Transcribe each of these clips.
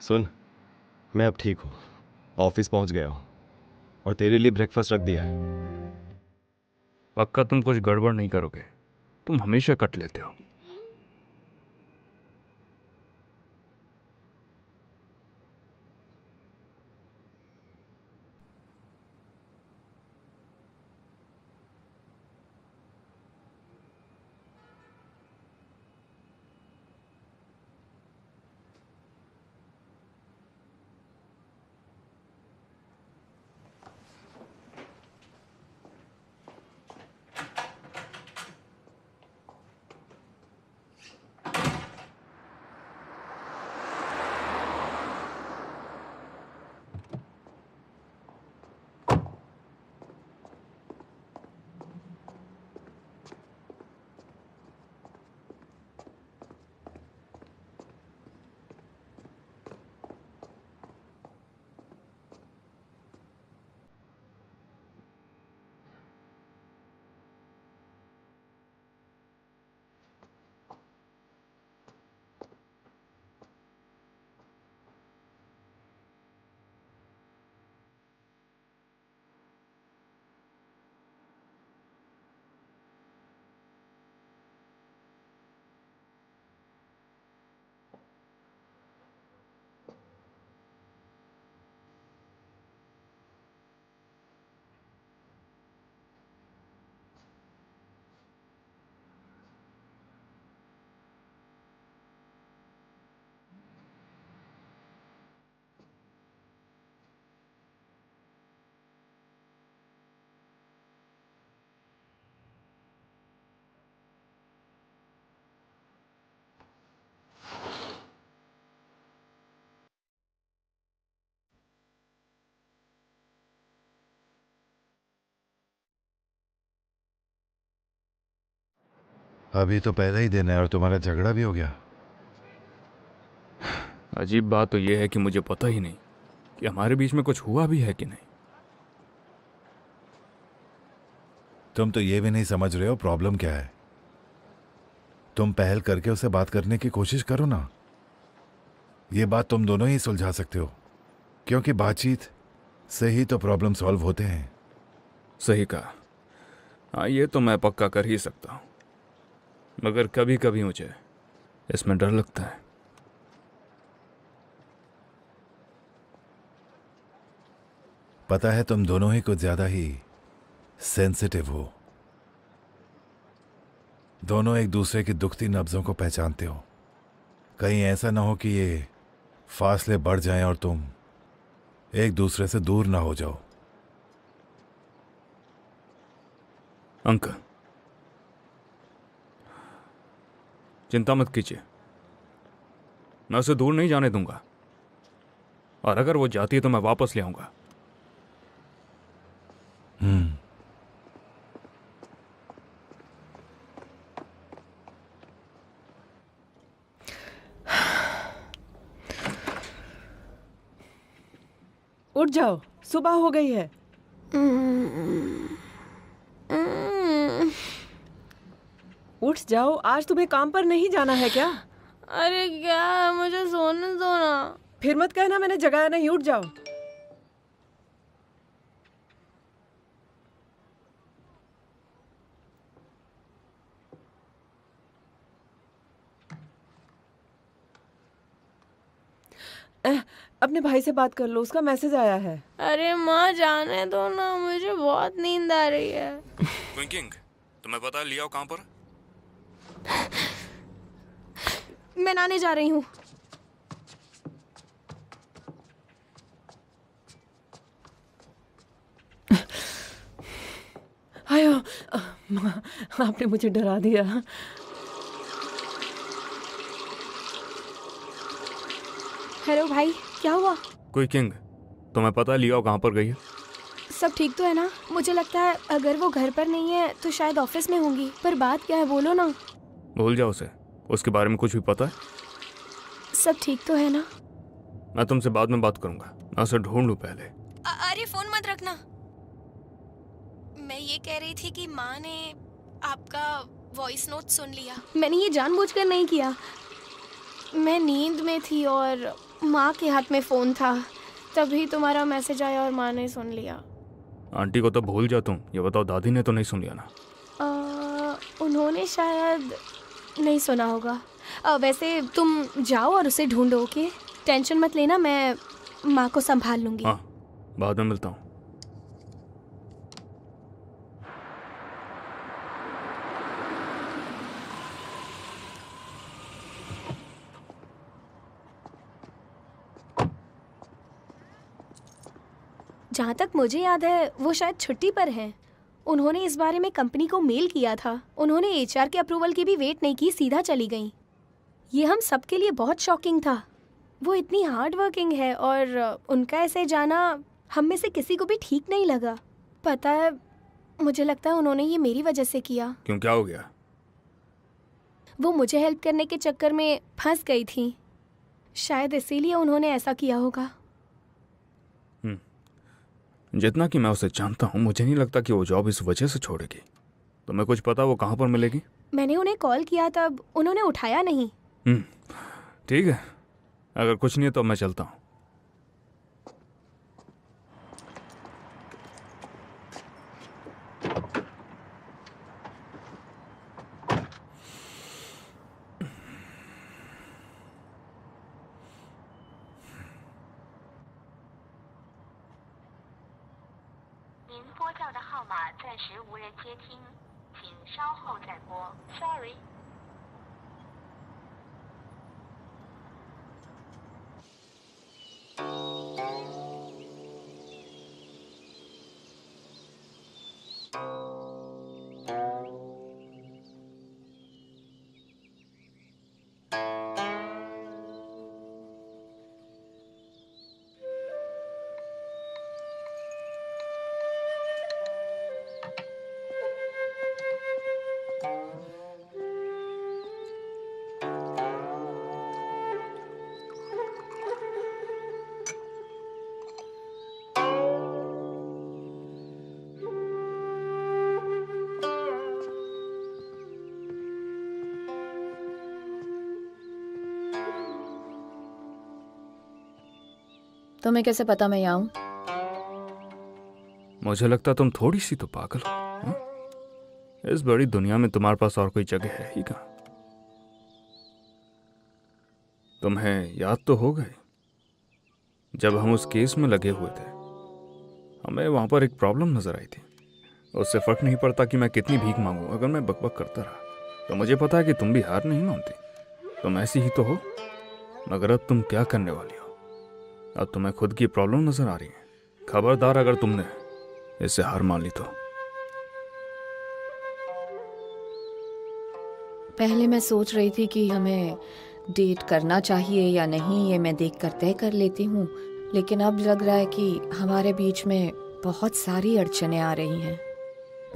सुन, मैं अब ठीक हूँ, ऑफिस पहुँच गया हूँ और तेरे लिए ब्रेकफास्ट रख दिया है। पक्का तुम कुछ गड़बड़ नहीं करोगे? तुम हमेशा कट लेते हो। अभी तो पहला ही दिन है और तुम्हारा झगड़ा भी हो गया। अजीब बात तो यह है कि मुझे पता ही नहीं कि हमारे बीच में कुछ हुआ भी है कि नहीं। तुम तो ये भी नहीं समझ रहे हो प्रॉब्लम क्या है। तुम पहल करके उसे बात करने की कोशिश करो ना। ये बात तुम दोनों ही सुलझा सकते हो, क्योंकि बातचीत से ही तो प्रॉब्लम सॉल्व होते हैं। सही कहा। हाँ, ये तो मैं पक्का कर ही सकता हूँ, मगर कभी कभी मुझे इसमें डर लगता है। पता है तुम दोनों ही कुछ ज्यादा ही सेंसिटिव हो। दोनों एक दूसरे की दुखती नब्जों को पहचानते हो। कहीं ऐसा ना हो कि ये फासले बढ़ जाएं और तुम एक दूसरे से दूर ना हो जाओ। अंकल, चिंता मत कीजिए, मैं उसे दूर नहीं जाने दूंगा, और अगर वो जाती है तो मैं वापस ले आऊंगा। उठ जाओ, सुबह हो गई है। उठ जाओ, आज तुम्हें काम पर नहीं जाना है क्या? अरे क्या है, मुझे सोने दो ना। फिर मत कहना मैंने जगाया नहीं, उठ जाओ। अपने भाई से बात कर लो, उसका मैसेज आया है। अरे माँ जाने दो ना, मुझे बहुत नींद आ रही है। क्विंकिंग, तुम्हें पता है लियाओ कहाँ पर? मैं नहाने जा रही हूँ। आयो, आपने मुझे डरा दिया। हेलो भाई, क्या हुआ? क्विंकिंग, तुम्हें पता है लियाओ कहाँ पर गई है? सब ठीक तो है ना? मुझे लगता है अगर वो घर पर नहीं है तो शायद ऑफिस में होंगी। पर बात क्या है, बोलो ना। भूल जाओ उसे, उसके बारे में कुछ भी पता है? सब ठीक तो है ना? मैं तुमसे बाद में बात करूंगा, मैं उसे ढूंढ लूं पहले। अरे फोन मत रखना। मैं ये कह रही थी कि माँ ने आपका वॉइस नोट सुन लिया। मैंने ये जानबूझकर नहीं किया। मैं नींद में थी और माँ के हाथ में फ़ोन था, तभी तुम्हारा मैसेज आया और माँ ने सुन लिया। आंटी को तो भूल जा तुम, ये बताओ दादी ने तो नहीं सुन लिया ना? उन्होंने शायद नहीं सुना होगा। वैसे तुम जाओ और उसे ढूंढो, ओके? टेंशन मत लेना, मैं माँ को संभाल लूँगी। हाँ, बाद में मिलता हूँ। जहाँ तक मुझे याद है वो शायद छुट्टी पर हैं। उन्होंने इस बारे में कंपनी को मेल किया था। उन्होंने एचआर के अप्रूवल की भी वेट नहीं की, सीधा चली गई। ये हम सबके लिए बहुत शॉकिंग था। वो इतनी हार्ड वर्किंग है और उनका ऐसे जाना हम में से किसी को भी ठीक नहीं लगा। पता है, मुझे लगता है उन्होंने ये मेरी वजह से किया। क्यों, क्या हो गया? वो मुझे हेल्प करने के चक्कर में फंस गई थी, शायद इसीलिए उन्होंने ऐसा किया होगा। जितना कि मैं उसे जानता हूँ, मुझे नहीं लगता कि वो जॉब इस वजह से छोड़ेगी। तुम्हें कुछ पता वो कहाँ पर मिलेगी? मैंने उन्हें कॉल किया, तब उन्होंने उठाया नहीं। ठीक है, अगर कुछ नहीं है तो मैं चलता हूँ। Sorry。तुम्हें कैसे पता मैं यहाँ हूँ? मुझे लगता तुम थोड़ी सी तो पागल हो। हाँ? इस बड़ी दुनिया में तुम्हारे पास और कोई जगह है ही कहाँ? तुम्हें याद तो हो गए, जब हम उस केस में लगे हुए थे, हमें वहां पर एक प्रॉब्लम नजर आई थी। उससे फर्क नहीं पड़ता कि मैं कितनी भीख मांगू, अगर मैं बकबक करता रहा तो मुझे पता है कि तुम भी हार नहीं मानती। तुम ऐसी ही तो हो, मगर अब तुम क्या करने वाली हो? अब तुम्हें खुद की प्रॉब्लम नजर आ रही है। खबरदार अगर तुमने इससे हार मान ली तो। पहले मैं सोच रही थी कि हमें डेट करना चाहिए या नहीं, ये मैं देख कर तय कर लेती हूँ, लेकिन अब लग रहा है कि हमारे बीच में बहुत सारी अड़चनें आ रही हैं।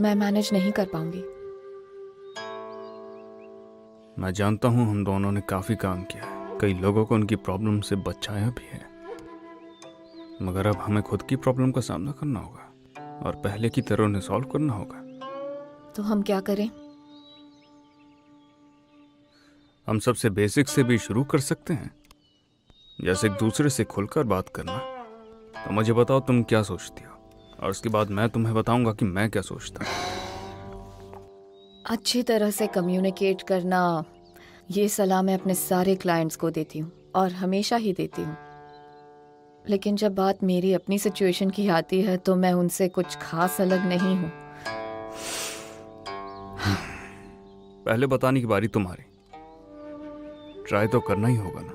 मैं मैनेज नहीं कर पाऊंगी। मैं जानता हूँ हम दोनों ने काफी काम किया है, कई लोगों को उनकी प्रॉब्लम से बचाया भी है, मगर अब हमें खुद की प्रॉब्लम का सामना करना होगा और पहले की तरह उन्हें सॉल्व करना होगा। तो हम क्या करें? हम सबसे बेसिक से भी शुरू कर सकते हैं, जैसे एक दूसरे से खुलकर बात करना। तो मुझे बताओ तुम क्या सोचती हो, और उसके बाद मैं तुम्हें बताऊंगा कि मैं क्या सोचता हूँ। अच्छी तरह से कम्युनिकेट करना, ये सलाह मैं अपने सारे क्लाइंट्स को देती हूँ और हमेशा ही देती हूँ, लेकिन जब बात मेरी अपनी सिचुएशन की आती है तो मैं उनसे कुछ खास अलग नहीं हूँ। पहले बताने की बारी तुम्हारी, ट्राई तो करना ही होगा ना।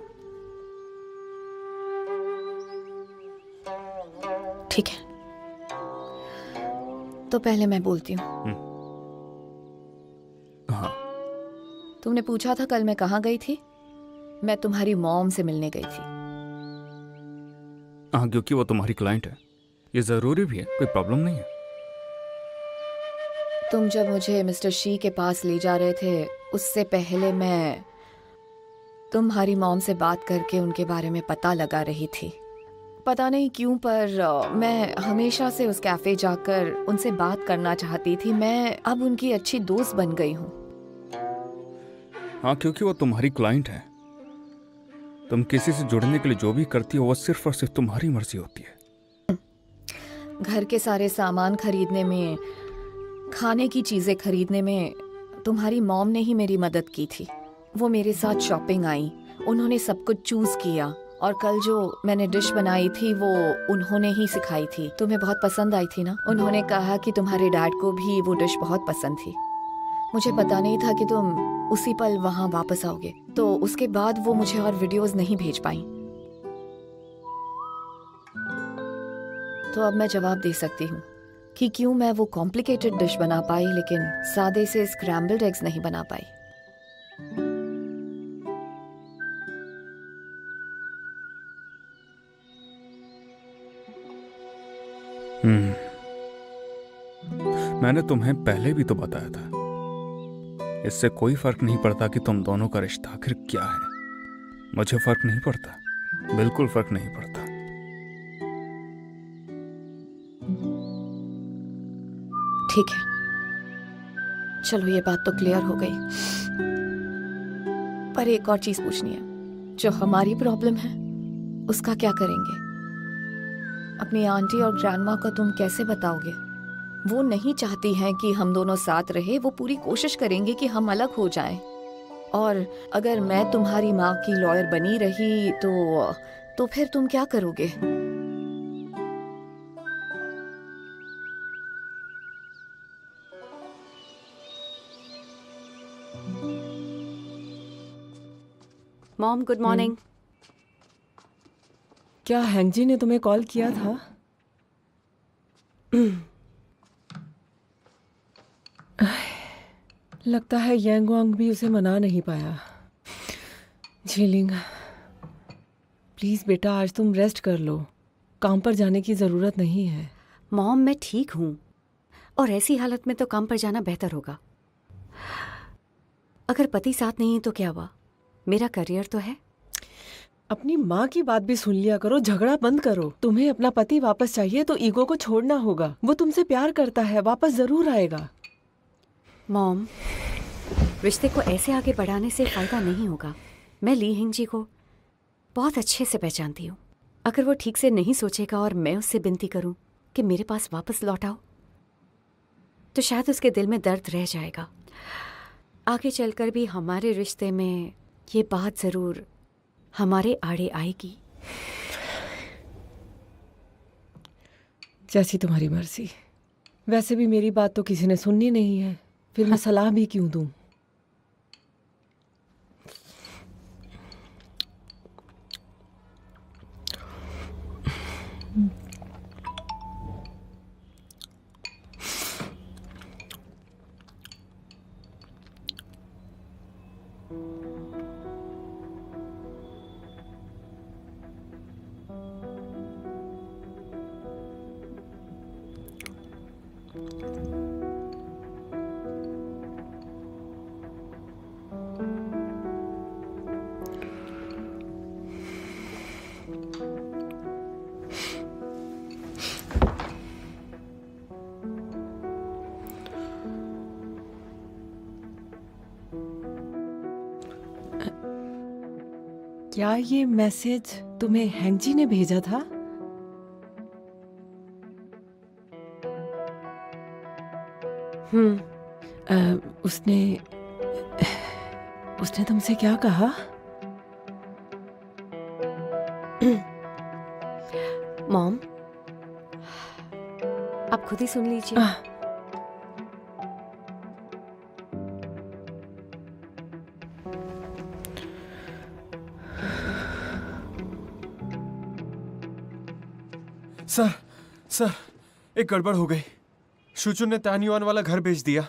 ठीक है, तो पहले मैं बोलती हूँ। हाँ, तुमने पूछा था कल मैं कहाँ गई थी? मैं तुम्हारी मॉम से मिलने गई थी। हाँ, क्योंकि वो तुम्हारी क्लाइंट है, ये जरूरी भी है, कोई प्रॉब्लम नहीं है। तुम जब मुझे मिस्टर शी के पास ले जा रहे थे, उससे पहले मैं तुम्हारी मॉम से बात करके उनके बारे में पता लगा रही थी। पता नहीं क्यों पर मैं हमेशा से उस कैफ़े जाकर उनसे बात करना चाहती थी। मैं अब उनकी अच्छी दोस्त बन गई हूँ। हाँ, क्योंकि वो तुम्हारी क्लाइंट है। तुम किसी से जुड़ने के लिए जो भी करती हो वो सिर्फ और सिर्फ तुम्हारी मर्जी होती है। घर के सारे सामान खरीदने में, खाने की चीज़ें खरीदने में तुम्हारी मॉम ने ही मेरी मदद की थी। वो मेरे साथ शॉपिंग आई, उन्होंने सब कुछ चूज़ किया और कल जो मैंने डिश बनाई थी वो उन्होंने ही सिखाई थी। तुम्हें बहुत पसंद आई थी ना? उन्होंने कहा कि तुम्हारे डैड को भी वो डिश बहुत पसंद थी। मुझे पता नहीं था कि तुम उसी पल वहाँ वापस आओगे, तो उसके बाद वो मुझे और वीडियोस नहीं भेज पाई। तो अब मैं जवाब दे सकती हूँ कि क्यों मैं वो कॉम्प्लिकेटेड डिश बना पाई लेकिन सादे से स्क्रैम्बल्ड एग्स नहीं बना पाई। मैंने तुम्हें पहले भी तो बताया था, इससे कोई फर्क नहीं पड़ता कि तुम दोनों का रिश्ता आखिर क्या है। मुझे फर्क नहीं पड़ता, बिल्कुल फर्क नहीं पड़ता। ठीक है, चलो ये बात तो क्लियर हो गई। पर एक और चीज पूछनी है, जो हमारी प्रॉब्लम है उसका क्या करेंगे? अपनी आंटी और ग्रैंडमा को तुम कैसे बताओगे? वो नहीं चाहती हैं कि हम दोनों साथ रहे। वो पूरी कोशिश करेंगे कि हम अलग हो जाएं। और अगर मैं तुम्हारी माँ की लॉयर बनी रही तो फिर तुम क्या करोगे? Mom, good morning. क्या हैंगजी ने तुम्हें कॉल किया था? लगता है यांगवांग भी उसे मना नहीं पाया। झीलिंग, प्लीज बेटा आज तुम रेस्ट कर लो, काम पर जाने की जरूरत नहीं है। मॉम, मैं ठीक हूँ और ऐसी हालत में तो काम पर जाना बेहतर होगा। अगर पति साथ नहीं है तो क्या हुआ, मेरा करियर तो है। अपनी माँ की बात भी सुन लिया करो, झगड़ा बंद करो। तुम्हें अपना पति वापस चाहिए तो ईगो को छोड़ना होगा। वो तुमसे प्यार करता है, वापस जरूर आएगा। मॉम, रिश्ते को ऐसे आगे बढ़ाने से फायदा नहीं होगा। मैं ली हिंग जी को बहुत अच्छे से पहचानती हूँ। अगर वो ठीक से नहीं सोचेगा और मैं उससे विनती करूँ कि मेरे पास वापस लौट आओ, तो शायद उसके दिल में दर्द रह जाएगा। आगे चलकर भी हमारे रिश्ते में ये बात जरूर हमारे आड़े आएगी। जैसी तुम्हारी मर्जी। वैसे भी मेरी बात तो किसी ने सुननी नहीं है, फिर मैं सलाह भी क्यों दूं? क्या ये मैसेज तुम्हें हैंगजी ने भेजा था? उसने तुमसे क्या कहा? मॉम, आप खुद ही सुन लीजिए। सर, एक गड़बड़ हो गई। शुचुन ने तान्युआन वाला घर बेच दिया।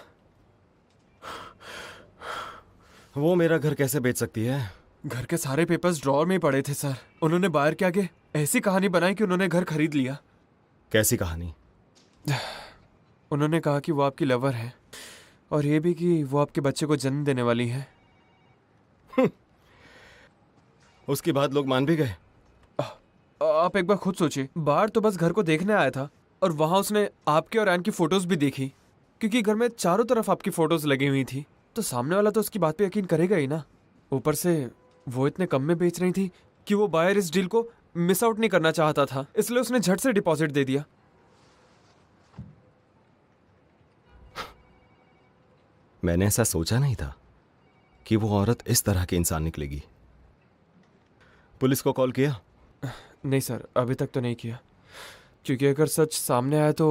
वो मेरा घर कैसे बेच सकती है? घर के सारे पेपर्स ड्रॉअर में ही पड़े थे सर। उन्होंने बाहर के आगे ऐसी कहानी बनाई कि उन्होंने घर खरीद लिया। कैसी कहानी? उन्होंने कहा कि वो आपकी लवर है और ये भी कि वो आपके बच्चे को जन्म देने वाली है। उसकी बात लोग मान भी गए। आप एक बार खुद सोचिए, बाहर तो बस घर को देखने आया था और वहां उसने आपके और एन की फोटोज भी देखी, क्योंकि घर में चारों तरफ आपकी फोटोज लगी हुई थी, तो सामने वाला तो उसकी बात पे यकीन करेगा ही ना। ऊपर से वो इतने कम में बेच रही थी कि वो बायर इस डील को मिस आउट नहीं करना चाहता था, इसलिए उसने झट से डिपॉजिट दे दिया। मैंने ऐसा सोचा नहीं था कि वो औरत इस तरह की इंसान निकलेगी। पुलिस को कॉल किया? नहीं सर, अभी तक तो नहीं किया, क्योंकि अगर सच सामने आए तो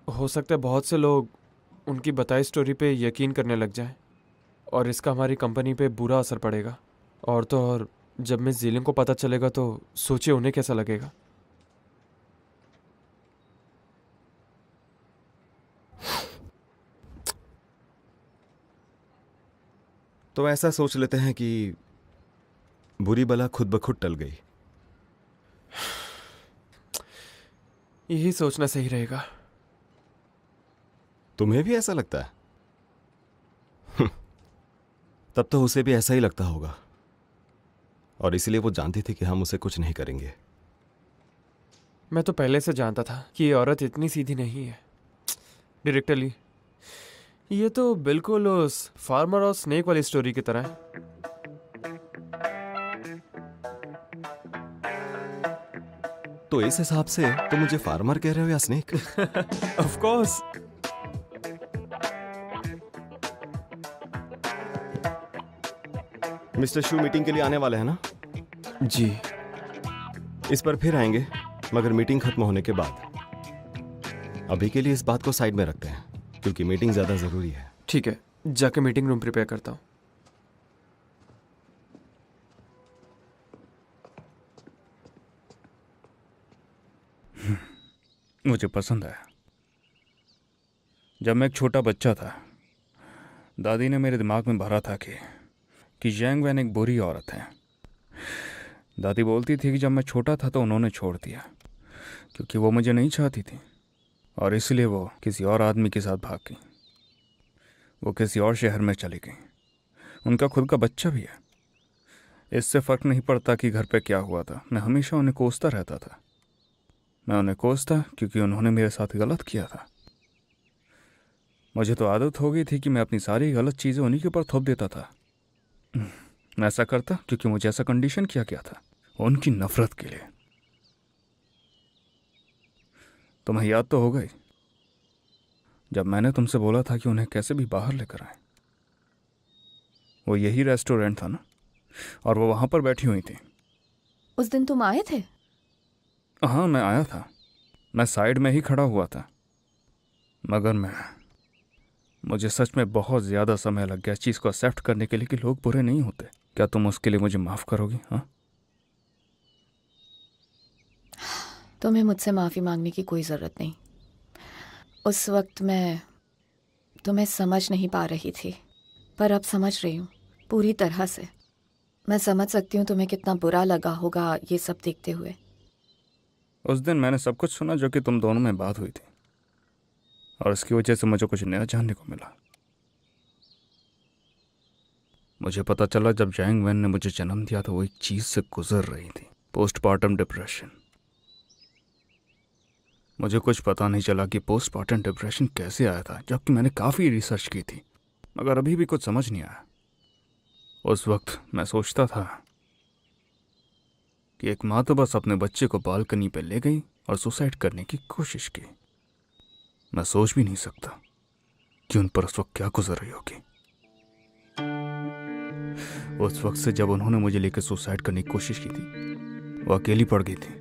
हो सकता है बहुत से लोग उनकी बताई स्टोरी पे यकीन करने लग जाएं और इसका हमारी कंपनी पे बुरा असर पड़ेगा। और तो और जब मिस जीलिंग को पता चलेगा तो सोचिए उन्हें कैसा लगेगा। तो ऐसा सोच लेते हैं कि बुरी बला खुद ब खुद टल गई। यही सोचना सही रहेगा। तुम्हें भी ऐसा लगता है? तब तो उसे भी ऐसा ही लगता होगा, और इसलिए वो जानती थी कि हम उसे कुछ नहीं करेंगे। मैं तो पहले से जानता था कि ये औरत इतनी सीधी नहीं है। डायरेक्टर ली, ये तो बिल्कुल उस फार्मर और स्नेक वाली स्टोरी की तरह है। तो इस हिसाब से तुम मुझे फार्मर कह रहे हो या snake? Of course. Mister shoe meeting के लिए आने वाले हैं ना? जी। इस पर फिर आएंगे, मगर मीटिंग खत्म होने के बाद। अभी के लिए इस बात को साइड में रखते हैं, क्योंकि मीटिंग ज्यादा जरूरी है। ठीक है, जाके मीटिंग रूम प्रिपेयर करता हूँ। मुझे पसंद आया। जब मैं एक छोटा बच्चा था, दादी ने मेरे दिमाग में भरा था कि जैंग वैन एक बुरी औरत है। दादी बोलती थी कि जब मैं छोटा था तो उन्होंने छोड़ दिया क्योंकि वो मुझे नहीं चाहती थी, और इसलिए वो किसी और आदमी के साथ भाग गई। वो किसी और शहर में चली गई। उनका खुद का बच्चा भी है। इससे फ़र्क नहीं पड़ता कि घर पे क्या हुआ था, मैं हमेशा उन्हें कोसता रहता था। मैं उन्हें कोसता क्योंकि उन्होंने मेरे साथ गलत किया था। मुझे तो आदत हो गई थी कि मैं अपनी सारी गलत चीज़ें उन्हीं के ऊपर थोप देता था। मैं ऐसा करता क्योंकि मुझे ऐसा कंडीशन किया गया था, उनकी नफरत के लिए। तुम्हें याद तो होगा ही जब मैंने तुमसे बोला था कि उन्हें कैसे भी बाहर लेकर आए। वो यही रेस्टोरेंट था ना, और वो वहां पर बैठी हुई थी। उस दिन तुम आए थे? हाँ, मैं आया था। मैं साइड में ही खड़ा हुआ था, मगर मुझे सच में बहुत ज़्यादा समय लग गया इस चीज़ को एक्सेप्ट करने के लिए कि लोग बुरे नहीं होते। क्या तुम उसके लिए मुझे माफ़ करोगी? हाँ, तुम्हें मुझसे माफ़ी मांगने की कोई ज़रूरत नहीं। उस वक्त मैं तुम्हें समझ नहीं पा रही थी, पर अब समझ रही हूँ पूरी तरह से। मैं समझ सकती हूँ तुम्हें कितना बुरा लगा होगा ये सब देखते हुए। उस दिन मैंने सब कुछ सुना जो कि तुम दोनों में बात हुई थी, और इसकी वजह से मुझे कुछ नया जानने को मिला। मुझे पता चला जब जैंग वैन ने मुझे जन्म दिया तो वो एक चीज़ से गुजर रही थी, पोस्टमार्टम डिप्रेशन। मुझे कुछ पता नहीं चला कि पोस्टमार्टम डिप्रेशन कैसे आया था, जबकि मैंने काफ़ी रिसर्च की थी, मगर अभी भी कुछ समझ नहीं आया। उस वक्त मैं सोचता था कि एक माँ तो बस अपने बच्चे को बालकनी पर ले गई और सुसाइड करने की कोशिश की। मैं सोच भी नहीं सकता कि उन पर उस वक्त क्या गुजर रही होगी। उस वक्त से जब उन्होंने मुझे लेकर सुसाइड करने की कोशिश की थी, वो अकेली पड़ गई थी।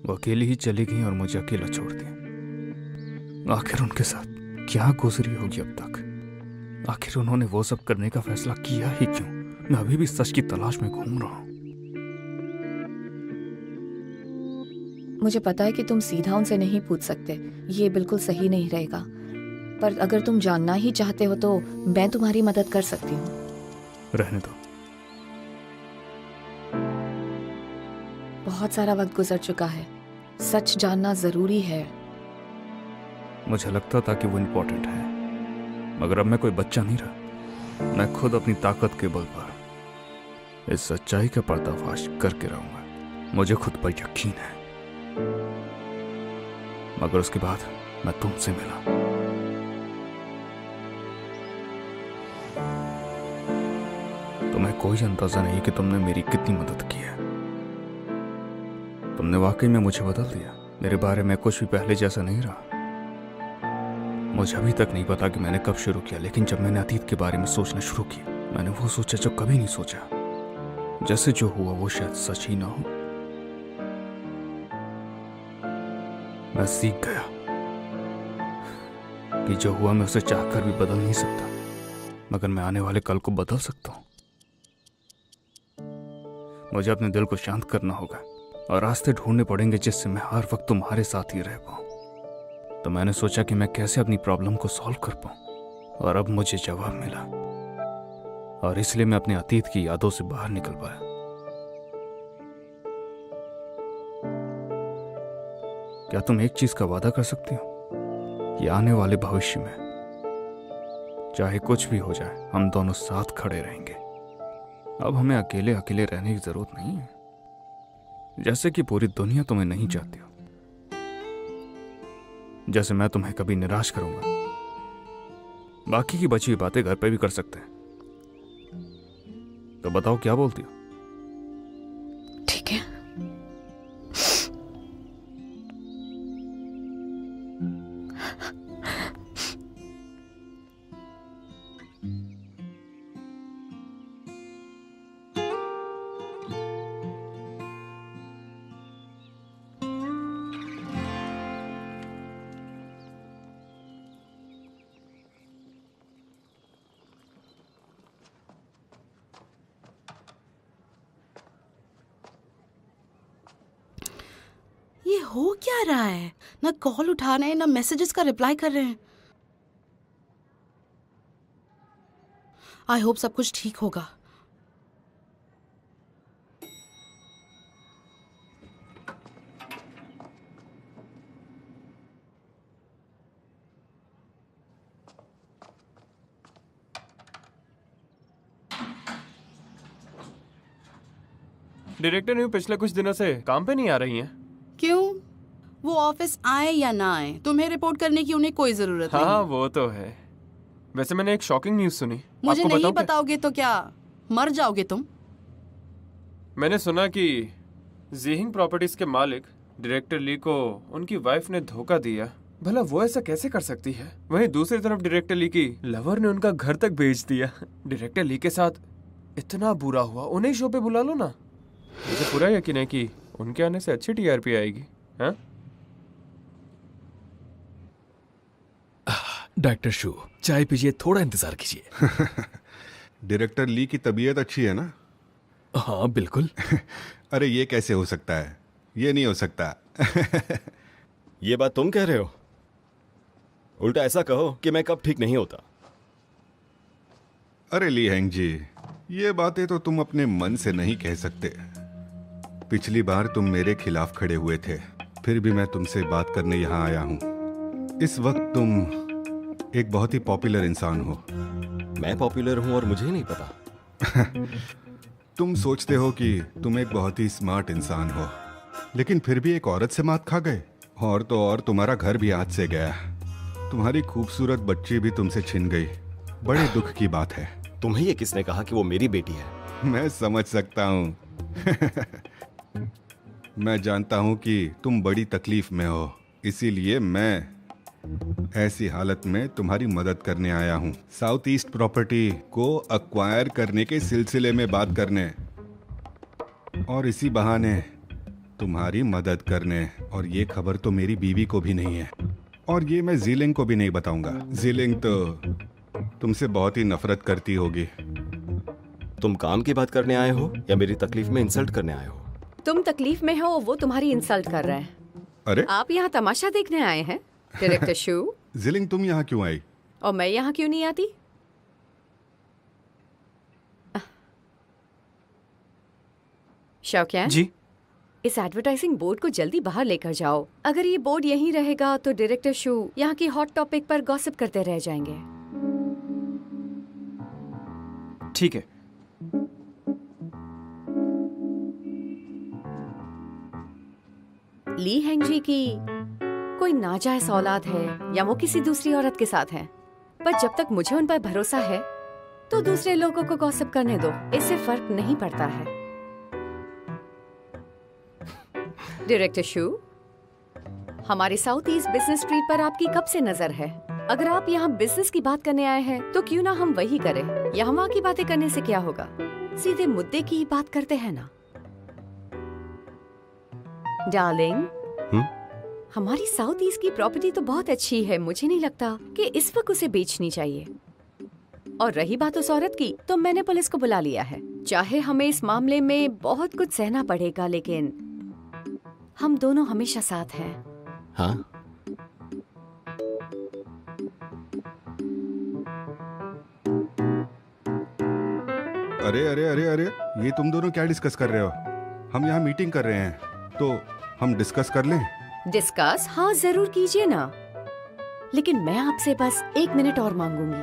वो अकेली ही चली गई और मुझे अकेला छोड़ दिया। आखिर उनके साथ क्या गुजरी होगी अब तक? आखिर उन्होंने वो सब करने का फैसला किया ही क्यों? मैं अभी भी सच की तलाश में घूम रहा हूँ। मुझे पता है कि तुम सीधा उनसे नहीं पूछ सकते, ये बिल्कुल सही नहीं रहेगा, पर अगर तुम जानना ही चाहते हो तो मैं तुम्हारी मदद कर सकती हूँ। रहने दो। बहुत सारा वक्त गुजर चुका है, सच जानना जरूरी है। मुझे लगता था कि वो इम्पोर्टेंट है, मगर अब मैं कोई बच्चा नहीं रहा। मैं खुद अपनी ताकत के बल पर इस सच्चाई का पर्दाफाश करके रहूंगा। मुझे खुद पर यकीन है। मगर उसके बाद मैं तुमसे मिला। तुम्हें कोई अंदाजा नहीं कि तुमने मेरी कितनी मदद की है। तुमने वाकई में मुझे बदल दिया। मेरे बारे में कुछ भी पहले जैसा नहीं रहा। मुझे अभी तक नहीं पता कि मैंने कब शुरू किया, लेकिन जब मैंने अतीत के बारे में सोचना शुरू किया, मैंने वो सोचा जो कभी नहीं सोचा। जैसे जो हुआ वो शायद सच ही ना हो। मैं सीख गया कि जो हुआ मैं उसे चाहकर भी बदल नहीं सकता, मगर मैं आने वाले कल को बदल सकता हूं। मुझे अपने दिल को शांत करना होगा और रास्ते ढूंढने पड़ेंगे जिससे मैं हर वक्त तुम्हारे साथ ही रह पाऊं। तो मैंने सोचा कि मैं कैसे अपनी प्रॉब्लम को सॉल्व कर पाऊं, और अब मुझे जवाब मिला, और इसलिए मैं अपने अतीत की यादों से बाहर निकल पाया। क्या तुम एक चीज का वादा कर सकती हो कि आने वाले भविष्य में चाहे कुछ भी हो जाए, हम दोनों साथ खड़े रहेंगे? अब हमें अकेले अकेले रहने की जरूरत नहीं है, जैसे कि पूरी दुनिया तुम्हें नहीं चाहती हो, जैसे मैं तुम्हें कभी निराश करूंगा। बाकी की बची हुई बातें घर पे भी कर सकते हैं। तो बताओ क्या बोलती हो? ठीक है। ये हो क्या रहा है? ना कॉल उठा रहे हैं, ना मैसेजेस का रिप्लाई कर रहे हैं। आई होप सब कुछ ठीक होगा। डायरेक्टर न्यू पिछले कुछ दिनों से काम पे नहीं आ रही हैं। क्यों? वो ऑफिस आए या ना आए, तुम्हें रिपोर्ट करने की उन्हें कोई जरूरत नहीं। हाँ वो तो है। वैसे मैंने एक शॉकिंग न्यूज़ सुनी। मुझे आपको नहीं बताऊं क्या? बताओगे तो क्या मर जाओगे तुम? मैंने सुना कि जीहिंग प्रॉपर्टीज के मालिक डायरेक्टर ली को उनकी वाइफ ने धोखा दिया। भला वो ऐसा कैसे कर सकती है? वहीं दूसरी तरफ डायरेक्टर ली की लवर ने उनका घर तक भेज दिया। डायरेक्टर ली के साथ इतना बुरा हुआ, उन्हें शो पे बुला लो ना। मुझे पूरा यकीन है कि उनके आने से अच्छी टीआरपी आएगी। हाँ? डॉक्टर शू, चाय पीजिए, थोड़ा इंतजार कीजिए। डायरेक्टर ली की तबीयत अच्छी है ना? हाँ बिल्कुल। अरे ये कैसे हो सकता है? ये नहीं हो सकता। ये बात तुम कह रहे हो? उल्टा ऐसा कहो कि मैं कब ठीक नहीं होता। अरे ली हैंग जी, ये बातें तो तुम अपने मन से नहीं कह सकते। पिछली बार तुम मेरे खिलाफ खड़े हुए थे, फिर भी मैं तुमसे बात करने यहाँ आया हूँ। इस वक्त तुम एक बहुत ही पॉपुलर इंसान हो। मैं पॉपुलर हूँ और मुझे ही नहीं पता। तुम सोचते हो कि तुम एक बहुत ही स्मार्ट इंसान हो, लेकिन फिर भी एक औरत से मात खा गए। और तो और तुम्हारा घर भी हाथ से गया। तुम्हारी खूबसूरत बच्ची भी तुमसे छिन गई। बड़े दुख की बात है। तुम्हें ये किसने कहा कि वो मेरी बेटी है? मैं समझ सकता हूँ। मैं जानता हूँ कि तुम बड़ी तकलीफ में हो, इसीलिए मैं ऐसी हालत में तुम्हारी मदद करने आया हूँ। साउथ ईस्ट प्रॉपर्टी को अक्वायर करने के सिलसिले में बात करने, और इसी बहाने तुम्हारी मदद करने। और ये खबर तो मेरी बीवी को भी नहीं है, और ये मैं जीलिंग को भी नहीं बताऊंगा। जीलिंग तो तुमसे बहुत ही नफरत करती होगी। तुम काम की बात करने आए हो या मेरी तकलीफ में इंसल्ट करने आए हो? तुम तकलीफ में हो, वो तुम्हारी इंसल्ट कर रहे हैं। अरे आप यहाँ तमाशा देखने आए हैं डायरेक्टर शू? जीलिंग तुम यहाँ क्यों आई? और मैं यहाँ क्यों नहीं आती? शौक्यान जी? इस एडवर्टाइजिंग बोर्ड को जल्दी बाहर लेकर जाओ। अगर ये बोर्ड यहीं रहेगा तो डायरेक्टर शू यहाँ की हॉट टॉपिक पर गॉसिप करते रह जाएंगे। ठीक है। ली हैंग जी की कोई नाजायज औलाद है या वो किसी दूसरी औरत के साथ है, पर जब तक मुझे उन पर भरोसा है तो दूसरे लोगों को गॉसिप करने दो, इससे फर्क नहीं पड़ता है। डायरेक्टर शू, हमारे साउथ ईस्ट बिजनेस स्ट्रीट पर आपकी कब से नजर है? अगर आप यहाँ बिजनेस की बात करने आए हैं तो क्यों ना हम वही करें। यहाँ वहाँ की बातें करने से क्या होगा, सीधे मुद्दे की बात करते हैं ना। डार्लिंग, हमारी साउथ ईस्ट की प्रॉपर्टी तो बहुत अच्छी है, मुझे नहीं लगता कि इस वक्त उसे बेचनी चाहिए। और रही बात उस औरत की, तो मैंने पुलिस को बुला लिया है। चाहे हमें इस मामले में बहुत कुछ सहना पड़ेगा, लेकिन हम दोनों हमेशा साथ हैं। हाँ, अरे अरे अरे अरे, ये तुम दोनों क्या डिस्कस कर रहे हो? हम यहाँ मीटिंग कर रहे हैं, तो हम डिस्कस कर लें। डिस्कस? हाँ जरूर कीजिए ना, लेकिन मैं आपसे बस 1 मिनट और मांगूंगी।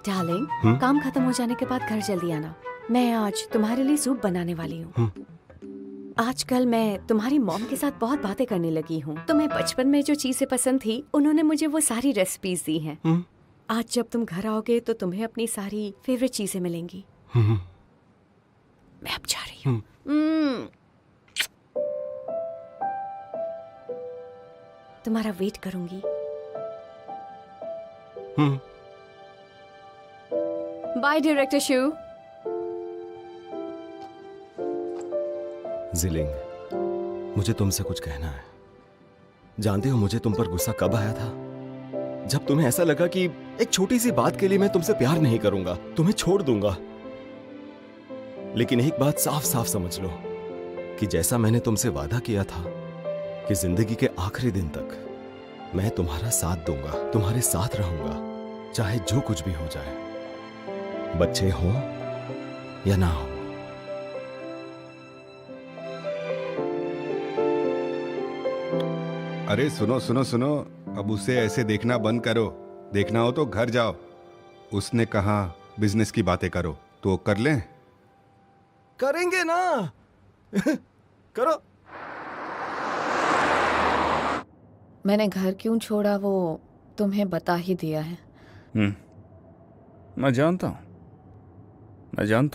डार्लिंग, काम खत्म हो जाने के बाद घर जल्दी आना। मैं आज तुम्हारे लिए सूप बनाने वाली हूँ। आजकल मैं तुम्हारी मॉम के साथ बहुत बातें करने लगी हूँ। तुम्हें बचपन में जो चीजें पसंद थी, उन्होंने मुझे वो सारी रेसिपीज दी हैं। आज जब तुम घर आओगे तो तुम्हें अपनी सारी फेवरेट चीजें मिलेंगी। मैं अब जा रही हूँ। तुम्हारा वेट करूंगी। बाय डायरेक्टर शू। जिलिंग, मुझे तुमसे कुछ कहना है। जानते हो मुझे तुम पर गुस्सा कब आया था? जब तुम्हें ऐसा लगा कि एक छोटी सी बात के लिए मैं तुमसे प्यार नहीं करूंगा, तुम्हें छोड़ दूंगा। लेकिन एक बात साफ साफ समझ लो कि जैसा मैंने तुमसे वादा किया था कि जिंदगी के आखिरी दिन तक मैं तुम्हारा साथ दूंगा, तुम्हारे साथ रहूंगा, चाहे जो कुछ भी हो जाए, बच्चे हो या ना हो। अरे सुनो सुनो सुनो, अब उसे ऐसे देखना बंद करो। देखना हो तो घर जाओ। उसने कहा बिजनेस की बातें करो, तो कर लें। करेंगे ना। करो। मैंने घर क्यों छोड़ा वो तुम्हें बता ही दिया है। मैं जानता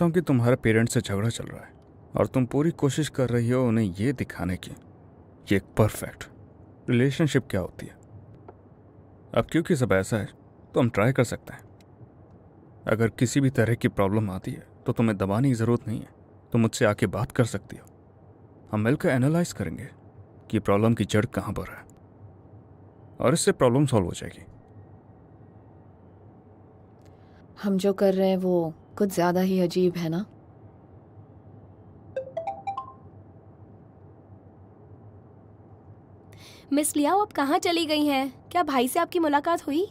हूँ कि तुम्हारे पेरेंट्स से झगड़ा चल रहा है और तुम पूरी कोशिश कर रही हो उन्हें ये दिखाने की कि एक परफेक्ट रिलेशनशिप क्या होती है। अब क्योंकि सब ऐसा है तो हम ट्राई कर सकते हैं। अगर किसी भी तरह की प्रॉब्लम आती है तो तुम्हें दबाने की ज़रूरत नहीं है, तुम मुझसे आके बात कर सकती हो। हम मिलकर एनालाइज करेंगे कि प्रॉब्लम की जड़ कहाँ पर है और इससे प्रॉब्लम सॉल्व हो जाएगी। हम जो कर रहे हैं वो कुछ ज्यादा ही अजीब है ना। मिस लियाओ अब कहाँ चली गई हैं? क्या भाई से आपकी मुलाकात हुई?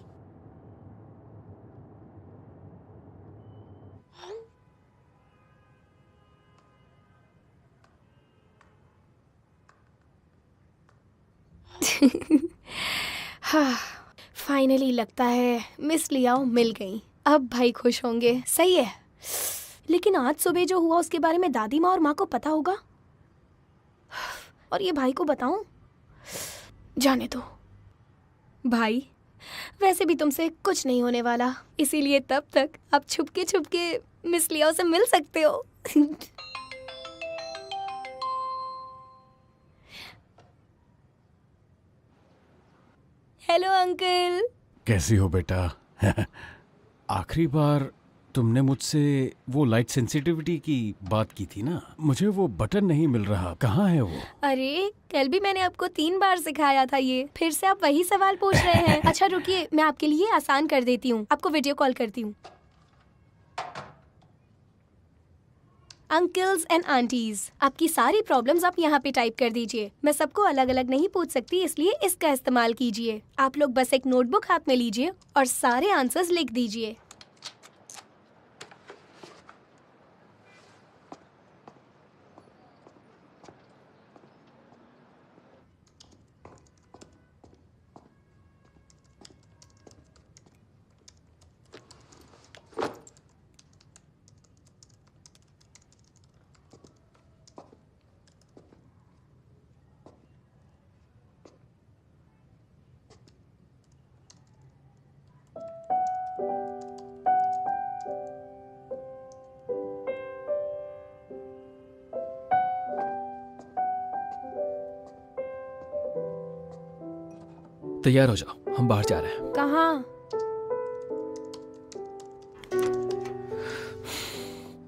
हाँ, फाइनली लगता है मिस लियाओ मिल गई। अब भाई खुश होंगे। सही है, लेकिन आज सुबह जो हुआ उसके बारे में दादी माँ और माँ को पता होगा और ये भाई को बताऊं? जाने दो भाई, वैसे भी तुमसे कुछ नहीं होने वाला, इसीलिए तब तक आप छुपके मिस लियाओ से मिल सकते हो। Hello uncle. कैसी हो बेटा? आखिरी बार तुमने मुझसे वो लाइट सेंसिटिविटी की बात की थी ना, मुझे वो बटन नहीं मिल रहा, कहाँ है वो? अरे कल भी मैंने आपको 3 बार सिखाया था ये, फिर से आप वही सवाल पूछ रहे हैं। अच्छा रुकिए, मैं आपके लिए आसान कर देती हूँ, आपको वीडियो कॉल करती हूँ। अंकल्स एंड आंटीज, आपकी सारी प्रॉब्लम्स आप यहाँ पे टाइप कर दीजिए। मैं सबको अलग अलग नहीं पूछ सकती, इसलिए इसका इस्तेमाल कीजिए। आप लोग बस एक नोटबुक हाथ में लीजिए और सारे आंसर्स लिख दीजिए। तैयार हो जाओ, हम बाहर जा रहे हैं। कहाँ?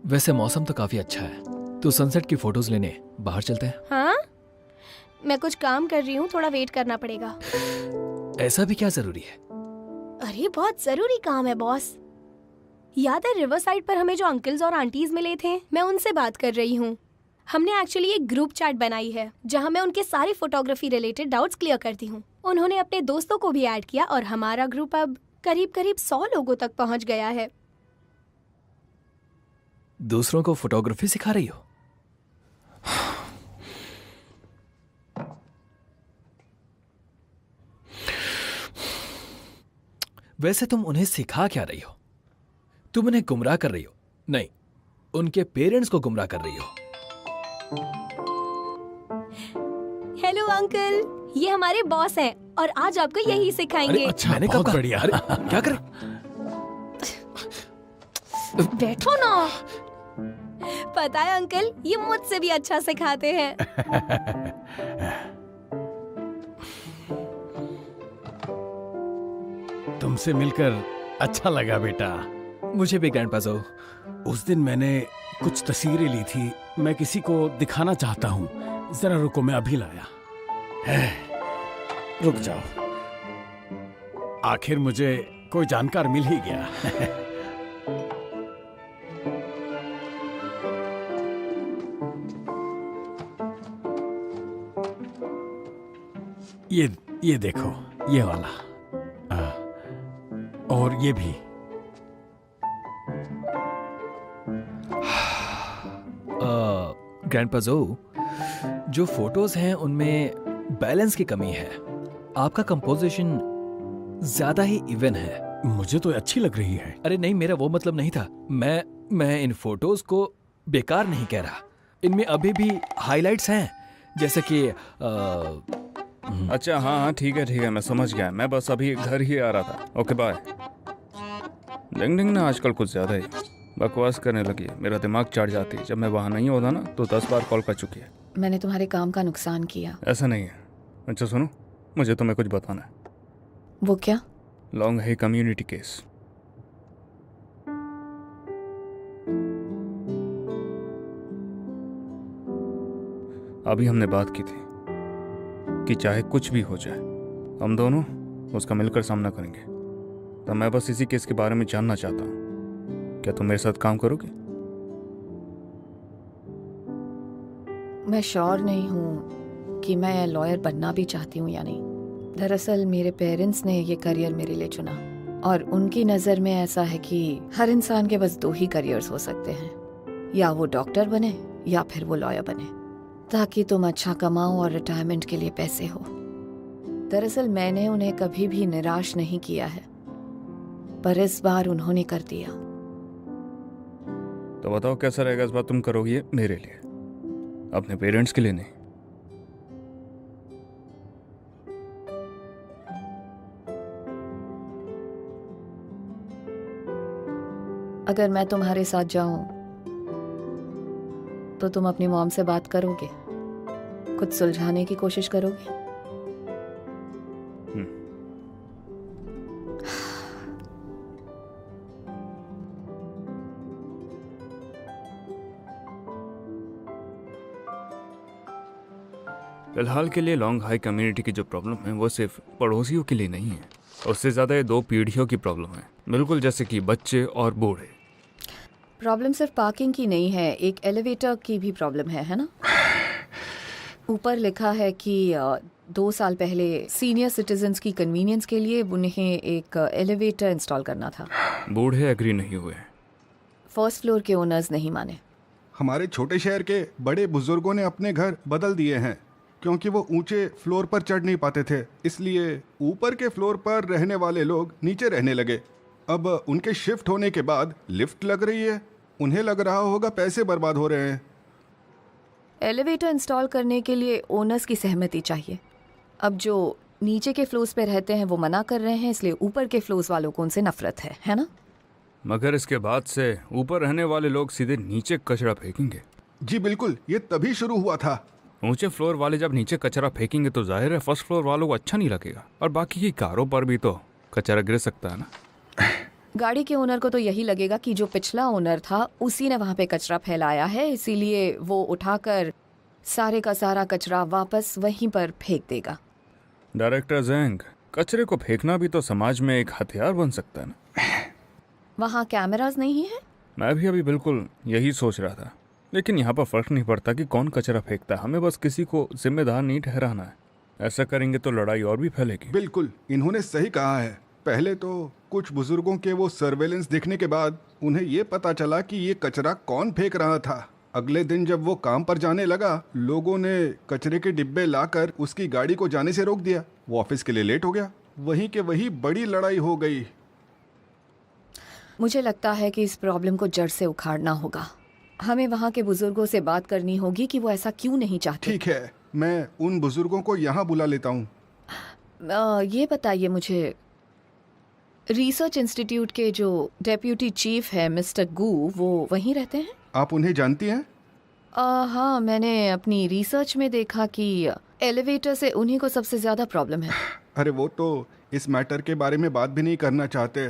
वैसे मौसम तो काफी अच्छा है, तो सनसेट की फोटोज लेने बाहर चलते हैं। हाँ, मैं कुछ काम कर रही हूँ, थोड़ा वेट करना पड़ेगा। ऐसा भी क्या जरूरी है? अरे बहुत जरूरी काम है बॉस। याद है रिवर साइड पर हमें जो अंकल्स और आंटीज मिले थे, मैं उनसे बात कर रही हूँ। हमने एक्चुअली एक ग्रुप चैट बनाई है जहाँ मैं उनके सारे फोटोग्राफी रिलेटेड डाउट्स क्लियर करती हूँ। उन्होंने अपने दोस्तों को भी ऐड किया और हमारा ग्रुप अब करीब करीब 100 लोगों तक पहुँच गया है। दूसरों को फोटोग्राफी सिखा रही हो? वैसे तुम उन्हें सिखा क्या रही हो? तुम उन्हें गुमराह कर रही हो। नहीं, उनके पेरेंट्स को गुमराह कर रही हो। हेलो अंकल, ये हमारे बॉस हैं और आज आपको यही सिखाएंगे। अच्छा, मैंने कब कहा? बढ़िया। क्या कर? बैठो ना। पता है अंकल, ये मुझसे भी अच्छा सिखाते हैं। तुमसे मिलकर अच्छा लगा बेटा। मुझे भी ग्रैंडपाजो। उस दिन मैंने कुछ तस्वीरें ली थी, मैं किसी को दिखाना चाहता हूँ। जरा रुको, मैं अभी लाया। रुक जाओ, आखिर मुझे कोई जानकार मिल ही गया। ये देखो, ये वाला। और ये भी। ग्रैंडपाजो, जो फोटोज हैं उनमें बैलेंस की कमी है। आपका कंपोजिशन ज्यादा ही इवन है। मुझे तो अच्छी लग रही है। अरे नहीं, मेरा वो मतलब नहीं था। मैं इन फोटोज को बेकार नहीं कह रहा। इनमें अभी भी हाइलाइट्स हैं, जैसे कि अच्छा हाँ, ठीक है, मैं समझ गया। मैं बस अभी घर ही आ रहा था। Okay bye. डिंग डिंग ना आजकल कुछ ज़्यादा ही बकवास करने लगी है। मेरा दिमाग चढ़ जाती है। जब मैं वहाँ नहीं होता ना तो 10 बार कॉल कर चुकी है। मैंने तुम्हारे काम का नुकसान किया। ऐसा नहीं है। अच्छा सुनो, मुझे तुम्हें कुछ बताना है। वो क्या? लॉन्ग है कम्युनिटी केस। अभी हमने बात की थी कि चाहे कुछ भी हो जाए हम दोनों उसका मिलकर सामना करेंगे। तो मैं बस इसी केस के बारे में जानना चाहता हूँ, क्या तुम मेरे साथ काम करोगे? मैं श्योर नहीं हूँ कि मैं लॉयर बनना भी चाहती हूँ या नहीं। दरअसल मेरे पेरेंट्स ने ये करियर मेरे लिए चुना और उनकी नज़र में ऐसा है कि हर इंसान के बस 2 ही करियर्स हो सकते हैं, या वो डॉक्टर बने या फिर वो लॉयर बने, ताकि तुम अच्छा कमाओ और रिटायरमेंट के लिए पैसे हो। दरअसल मैंने उन्हें कभी भी निराश नहीं किया है, पर इस बार उन्होंने कर दिया। तो बताओ कैसा रहेगा इस बार तुम करोगी मेरे लिए, अपने पेरेंट्स के लिए नहीं। अगर मैं तुम्हारे साथ जाऊं तो तुम अपनी मॉम से बात करोगे, कुछ सुलझाने की कोशिश करोगे? फिलहाल के लिए लॉन्ग हाई कम्युनिटी की जो प्रॉब्लम है वो सिर्फ पड़ोसियों के लिए नहीं है, उससे ज़्यादा ये 2 पीढ़ियों की प्रॉब्लम है, बिल्कुल जैसे कि बच्चे और बूढ़े। प्रॉब्लम सिर्फ पार्किंग की नहीं है, एक एलिवेटर की भी प्रॉब्लम है ना? ऊपर लिखा है कि 2 साल पहले सीनियर सिटीजन्स की कन्वीनियंस के लिए उन्हें एक एलिवेटर इंस्टॉल करना था। बूढ़े एग्री नहीं हुए। फर्स्ट फ्लोर के ओनर्स नहीं माने। हमारे छोटे शहर के बड़े बुजुर्गों ने अपने घर बदल दिए हैं क्योंकि वो ऊंचे फ्लोर पर चढ़ नहीं पाते थे, इसलिए ऊपर के फ्लोर पर रहने वाले लोग नीचे रहने लगे। अब उनके शिफ्ट होने के बाद लिफ्ट लग रही है, उन्हें लग रहा होगा पैसे बर्बाद हो रहे हैं। एलिवेटर इंस्टॉल करने के लिए ओनर्स की सहमति चाहिए। अब जो नीचे के फ्लोर्स पे रहते हैं वो मना कर रहे हैं, इसलिए ऊपर के फ्लोर्स वालों को उनसे नफरत है ना? मगर इसके बाद से ऊपर रहने वाले लोग सीधे नीचे कचरा फेंकेंगे। जी बिल्कुल, ये तभी शुरू हुआ था। ऊंचे फ्लोर वाले जब नीचे कचरा फेंकेंगे तो जाहिर है फर्स्ट फ्लोर वालों को अच्छा नहीं लगेगा, और बाकी की कारों पर भी तो कचरा गिर सकता है ना। गाड़ी के ओनर को तो यही लगेगा कि जो पिछला ओनर था उसी ने वहाँ पे कचरा फैलाया है, इसीलिए वो उठाकर सारे का सारा कचरा वापस वहीं पर फेंक देगा। डायरेक्टर ज़ेंग, कचरे को फेंकना भी तो समाज में एक हथियार बन सकता है ना। वहाँ कैमरास नहीं है? मैं भी अभी बिल्कुल यही सोच रहा था, लेकिन यहाँ पर फर्क नहीं पड़ता कि कौन कचरा फेंकता है, हमें बस किसी को जिम्मेदार नहीं ठहराना है। ऐसा करेंगे तो लड़ाई और भी फैलेगी। बिल्कुल, इन्होंने सही कहा है। पहले तो कुछ बुजुर्गों के वो सर्वेलेंस देखने के बाद उन्हें ये पता चला कि ये कचरा कौन फेंक रहा था। अगले दिन जब वो काम पर जाने लगा, लोगों ने कचरे के डिब्बे लाकर उसकी गाड़ी को जाने से रोक दिया। वो ऑफिस के लिए लेट हो गया। वहीं के वहीं बड़ी लड़ाई हो गई। मुझे लगता है कि इस प्रॉब्लम को जड़ से उखाड़ना होगा। हमें वहाँ के बुजुर्गों से बात करनी होगी कि वो ऐसा क्यों नहीं चाहते। ठीक है, मैं उन बुजुर्गों को यहाँ बुला लेता हूँ। ये बताइए मुझे, रिसर्च इंस्टीट्यूट के जो डेप्यूटी चीफ है मिस्टर गू, वो वहीं रहते हैं? आप उन्हें जानती हैं? हाँ, मैंने अपनी रिसर्च में देखा कि एलिवेटर से उन्हीं को सबसे ज़्यादा प्रॉब्लम है। अरे वो तो इस मैटर के बारे में बात भी नहीं करना चाहते।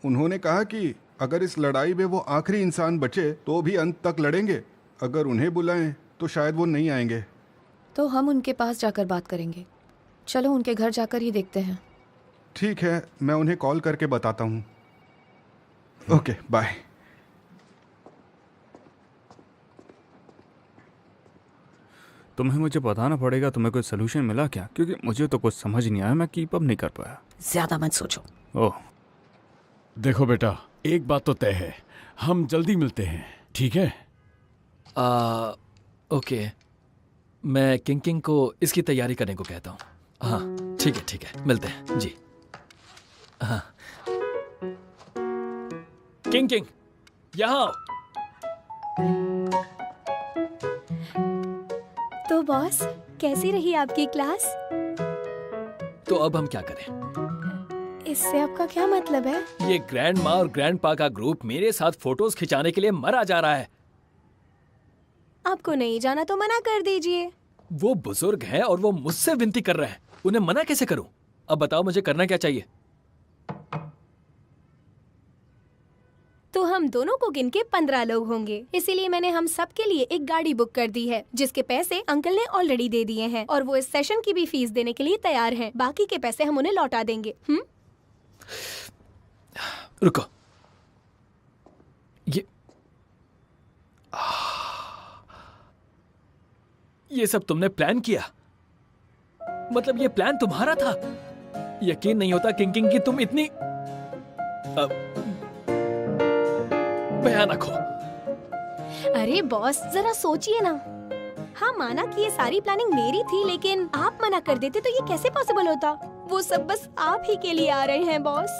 उन्होंने कहा कि अगर इस लड़ाई में वो आखिरी इंसान बचे तो भी अंत तक लड़ेंगे। अगर उन्हें बुलाएं तो शायद वो नहीं आएंगे। तो हम उनके पास जाकर बात करेंगे। चलो उनके घर जाकर ही देखते हैं। ठीक है, मैं उन्हें कॉल करके बताता हूँ। Okay, bye. तुम्हें मुझे बताना पड़ेगा तुम्हें कोई सोल्यूशन मिला क्या, क्योंकि मुझे तो कुछ समझ नहीं आया, मैं कीप अप नहीं कर पाया। ज्यादा मत सोचो। ओह, देखो बेटा, एक बात तो तय है, हम जल्दी मिलते हैं, ठीक है? ओके, मैं किंग को इसकी तैयारी करने को कहता हूँ। हाँ ठीक है, मिलते हैं जी। हाँ किंग यहाँ। तो बॉस, कैसी रही आपकी क्लास? तो अब हम क्या करें? इससे आपका क्या मतलब है? ये ग्रैंड माँ और ग्रैंड पा का ग्रुप मेरे साथ फोटोज खिंचाने के लिए मरा जा रहा है। आपको नहीं जाना तो मना कर दीजिए। वो बुजुर्ग हैं और वो मुझसे विनती कर रहे हैं, उन्हें मना कैसे करूं? अब बताओ मुझे करना क्या चाहिए? तो हम दोनों को गिन के 15 लोग होंगे, इसीलिए मैंने हम सब के लिए एक गाड़ी बुक कर दी है, जिसके पैसे अंकल ने ऑलरेडी दे दिए हैं, और वो इस सेशन की भी फीस देने के लिए तैयार हैं। बाकी के पैसे हम उन्हें लौटा देंगे। रुको, ये सब तुमने प्लान किया? मतलब ये प्लान तुम्हारा था? यकीन नहीं होता किंग कि तुम इतनी भयानक हो। अरे बॉस, जरा सोचिए ना। हाँ, माना कि ये सारी प्लानिंग मेरी थी, लेकिन आप मना कर देते तो ये कैसे पॉसिबल होता? वो सब बस आप ही के लिए आ रहे हैं बॉस।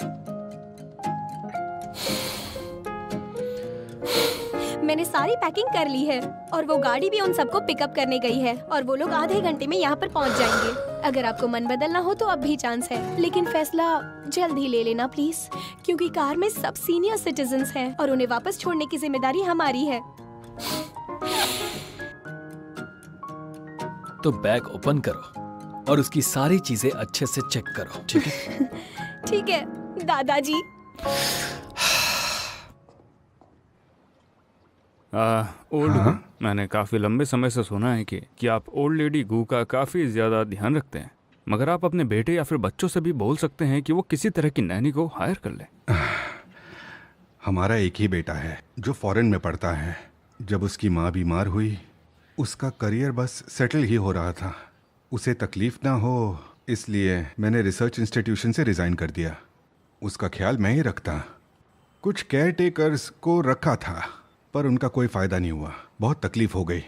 मैंने सारी पैकिंग कर ली है और वो गाड़ी भी उन सबको पिकअप करने गई है, और वो लोग आधे घंटे में यहाँ पर पहुँच जाएंगे। अगर आपको मन बदलना हो तो अब भी चांस है, लेकिन फैसला जल्द ही ले लेना प्लीज, क्योंकि कार में सब सीनियर सिटीजन्स हैं और उन्हें वापस छोड़ने की जिम्मेदारी हमारी है। तो बैग ओपन करो और उसकी सारी चीजें अच्छे से चेक करो, ठीक है? ठीक है दादाजी। ओल्ड मैंने काफ़ी लंबे समय से सुना है कि आप ओल्ड लेडी गू का काफ़ी ज़्यादा ध्यान रखते हैं, मगर आप अपने बेटे या फिर बच्चों से भी बोल सकते हैं कि वो किसी तरह की नैनी को हायर कर ले। हमारा एक ही बेटा है जो फॉरेन में पढ़ता है। जब उसकी माँ बीमार हुई, उसका करियर बस सेटल ही हो रहा था। उसे तकलीफ ना हो इसलिए मैंने रिसर्च इंस्टीट्यूशन से रिज़ाइन कर दिया। उसका ख्याल मैं ही रखता। कुछ केयर टेकर्स को रखा था पर उनका कोई फ़ायदा नहीं हुआ। बहुत तकलीफ हो गई।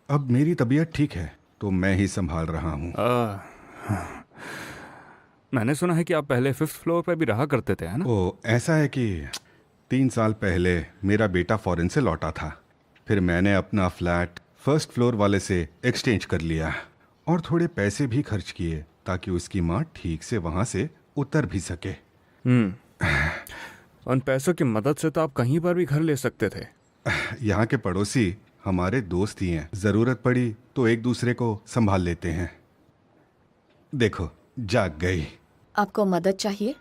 अब मेरी तबीयत ठीक है तो मैं ही संभाल रहा हूँ। मैंने सुना है कि आप पहले 5th फ्लोर पर भी रहा करते थे, है ना? ओ, ऐसा है कि 3 साल पहले मेरा बेटा फॉरेन से लौटा था। फिर मैंने अपना फ्लैट 1st फ्लोर वाले से एक्सचेंज कर लिया और थोड़े पैसे भी खर्च किए ताकि उसकी माँ ठीक से वहाँ से उतर भी सके। उन पैसों की मदद से तो आप कहीं पर भी घर ले सकते थे। यहाँ के पड़ोसी हमारे दोस्त ही हैं, जरूरत पड़ी तो एक दूसरे को संभाल लेते हैं। देखो, जाग गई। आपको मदद चाहिए?